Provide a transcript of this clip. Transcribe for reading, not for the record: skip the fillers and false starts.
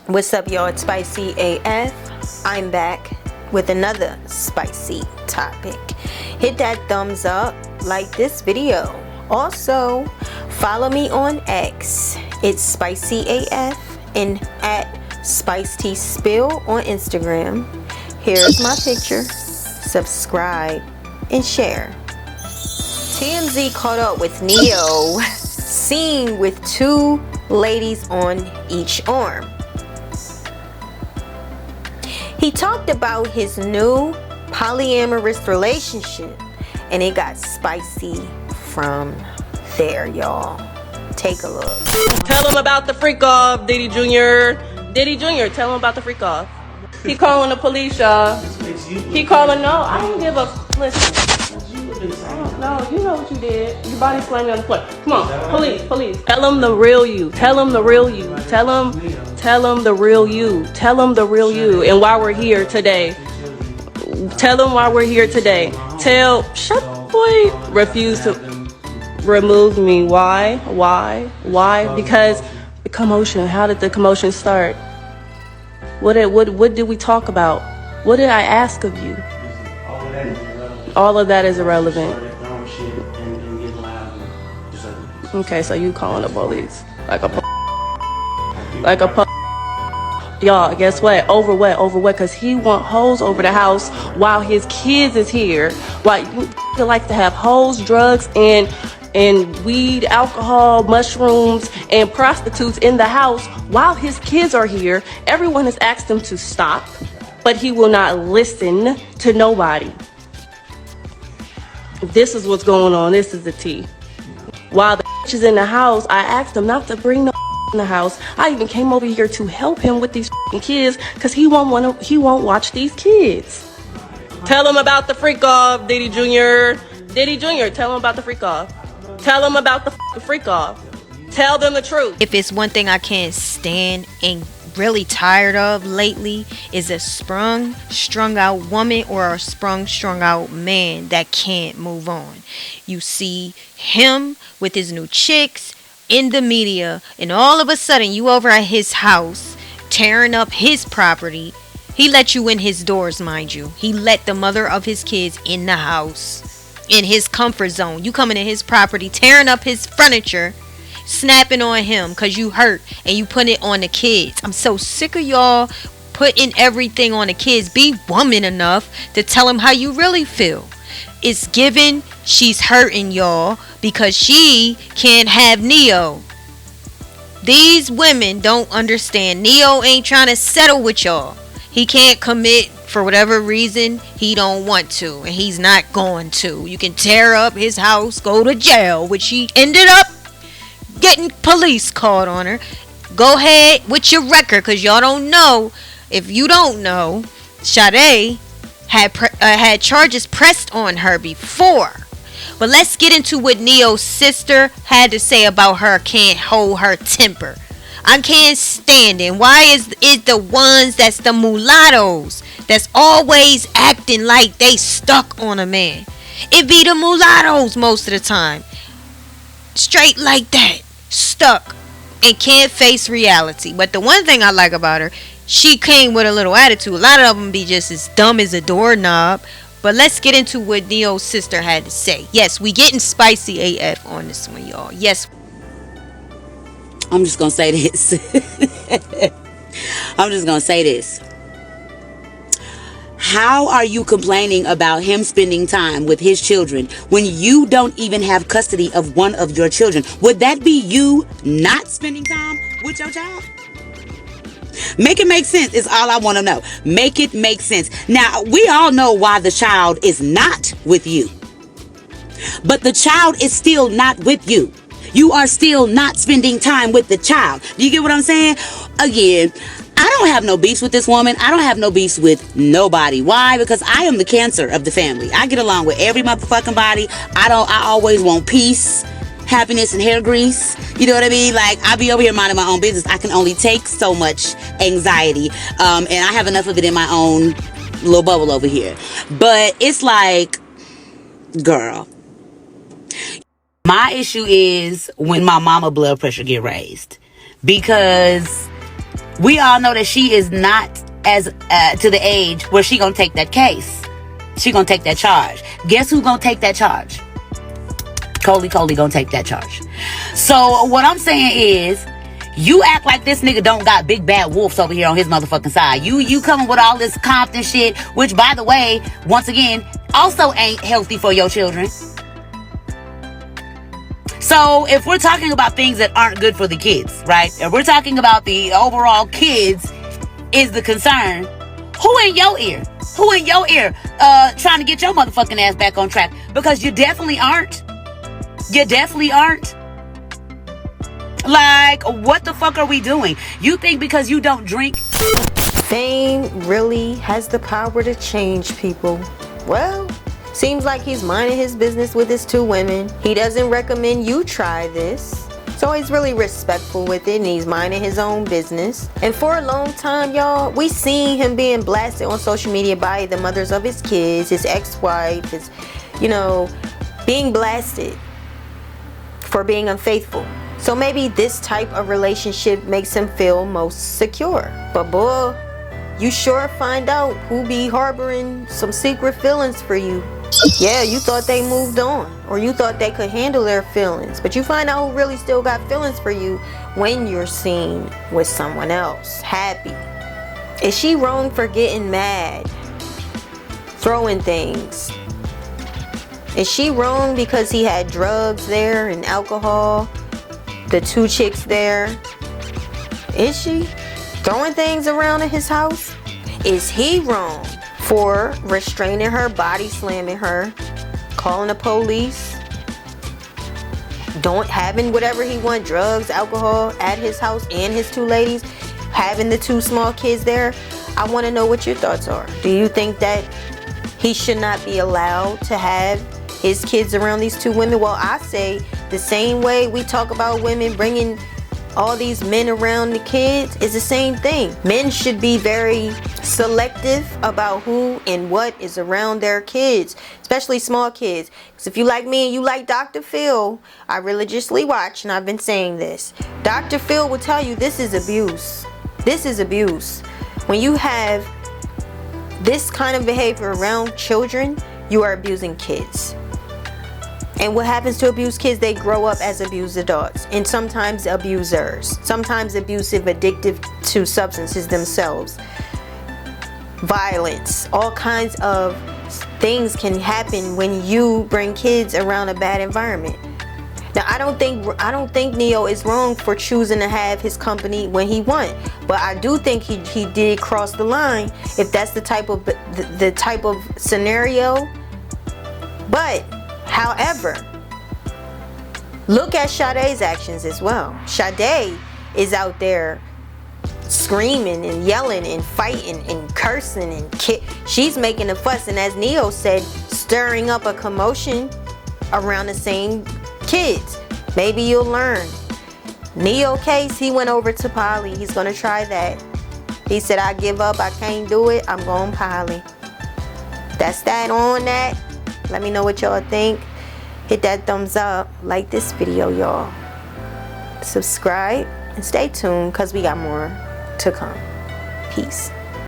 What's up, y'all? It's Spicy AF. I'm back with another spicy topic. Hit that thumbs up, like this video. Also, follow me on X. It's Spicy AF and at SpiceTSpill on Instagram. Here's my picture. Subscribe and share. TMZ caught up with Neyo, seen with two ladies on each arm. He talked about his new polyamorous relationship, and it got spicy from there, y'all. Take a look. Tell him about the freak off, Diddy Jr. Diddy Jr., tell him about the freak off. He calling the police, y'all. He calling, no, I don't give a, listen. I don't know, you know what you did. Your body slamming on the floor. Come on, police. Tell him the real you. Tell him the real you. Tell him the real you. Tell him the real you. And why we're here today. Tell him why we're here today. Shut up, boy. Refuse to remove me. Why? Because the commotion. How did the commotion start? What did we talk about? What did I ask of you? All of that is irrelevant. Okay, so you calling the police like a y'all, guess what? Over what? Because he want hoes over the house while his kids is here. Why you like to have hoes, drugs, and weed, alcohol, mushrooms, and prostitutes in the house while his kids are here. Everyone has asked him to stop, but he will not listen to nobody. This is what's going on. This is the tea. While the is in the house, I asked him not to bring no in the house. I even came over here to help him with these kids because he won't watch these kids. Tell him about the freak off, Diddy Jr. Diddy Jr., tell him about the freak off. Tell them about the freak off. Tell them the truth. If it's one thing I can't stand and really tired of lately, is a strung out woman or a strung out man that can't move on. You see him with his new chicks in the media, and all of a sudden you over at his house tearing up his property. He let you in his doors, mind you. He let the mother of his kids in the house, in his comfort zone. You coming in his property, tearing up his furniture, snapping on him because you hurt, and you put it on the kids. I'm so sick of y'all putting everything on the kids. Be woman enough to tell them how you really feel. It's given she's hurting y'all because she can't have Neyo. These women don't understand. Neyo ain't trying to settle with y'all. He can't commit for whatever reason. He don't want to, and he's not going to. You can tear up his house, go to jail, which he ended up getting police called on her. Go ahead with your record, because y'all don't know. If you don't know, Sade had charges pressed on her before. But let's get into what Neyo's sister had to say about her can't hold her temper. I can't stand it. Why is it the ones that's the mulattoes that's always acting like they stuck on a man? It be the mulattoes most of the time. Straight like that. Stuck. And can't face reality. But the one thing I like about her, she came with a little attitude. A lot of them be just as dumb as a doorknob. But let's get into what Neyo's sister had to say. Yes, we getting spicy AF on this one, y'all. Yes. I'm just going to say this. I'm just going to say this. How are you complaining about him spending time with his children when you don't even have custody of one of your children? Would that be you not spending time with your child? Make it make sense is all I want to know. Make it make sense. Now, we all know why the child is not with you. But the child is still not with you. You are still not spending time with the child. Do you get what I'm saying? Again, I don't have no beefs with this woman. I don't have no beefs with nobody. Why? Because I am the cancer of the family. I get along with every motherfucking body. I always want peace, happiness, and hair grease. You know what I mean? Like, I be over here minding my own business. I can only take so much anxiety. And I have enough of it in my own little bubble over here. But it's like, girl, my issue is when my mama blood pressure get raised. Because We all know that she is not as to the age where she gonna take that case. She gonna take that charge. Guess who gonna take that charge? Coley gonna take that charge. So what I'm saying is, you act like this nigga don't got big bad wolves over here on his motherfucking side. You coming with all this Compton shit, which by the way, once again, also ain't healthy for your children. So if we're talking about things that aren't good for the kids, right? If we're talking about the overall kids is the concern, who in your ear? Who in your ear trying to get your motherfucking ass back on track? Because you definitely aren't. You definitely aren't. Like, what the fuck are we doing? You think because you don't drink... Fame really has the power to change people. Well, seems like he's minding his business with his 2 women. He doesn't recommend you try this. So he's really respectful with it and he's minding his own business. And for a long time, y'all, we seen him being blasted on social media by the mothers of his kids, his ex-wife, his, being blasted for being unfaithful. So maybe this type of relationship makes him feel most secure. But boy, you sure find out who be harboring some secret feelings for you. Yeah, you thought they moved on, or you thought they could handle their feelings, but you find out who really still got feelings for you when you're seen with someone else, happy. Is she wrong for getting mad, throwing things? Is she wrong because he had drugs there and alcohol? The 2 chicks there? Is she throwing things around in his house? Is he wrong for restraining her, body slamming her, calling the police, having whatever he want, drugs, alcohol at his house and his 2 ladies, having the 2 small kids there? I want to know what your thoughts are. Do you think that he should not be allowed to have his kids around these 2 women? Well, I say the same way we talk about women bringing all these men around the kids is the same thing. Men should be very selective about who and what is around their kids, especially small kids. Because if you like me and you like Dr. Phil, I religiously watch, and I've been saying this. Dr. Phil will tell you this is abuse. This is abuse. When you have this kind of behavior around children, you are abusing kids. And what happens to abused kids? They grow up as abused adults, and sometimes abusers, sometimes abusive, addictive to substances themselves. Violence, all kinds of things can happen when you bring kids around a bad environment. Now, I don't think Neyo is wrong for choosing to have his company when he won, but I do think he did cross the line if that's the type of scenario. But however, look at Sade's actions as well. Sade is out there screaming and yelling and fighting and cursing and she's making a fuss, and as Neyo said, stirring up a commotion around the same kids. Maybe you'll learn. Neyo case, he went over to Polly. He's gonna try that. He said, I give up, I can't do it, I'm going Polly. That's that on that. Let me know what y'all think. Hit that thumbs up, like this video, y'all. Subscribe and stay tuned because we got more to come. Peace.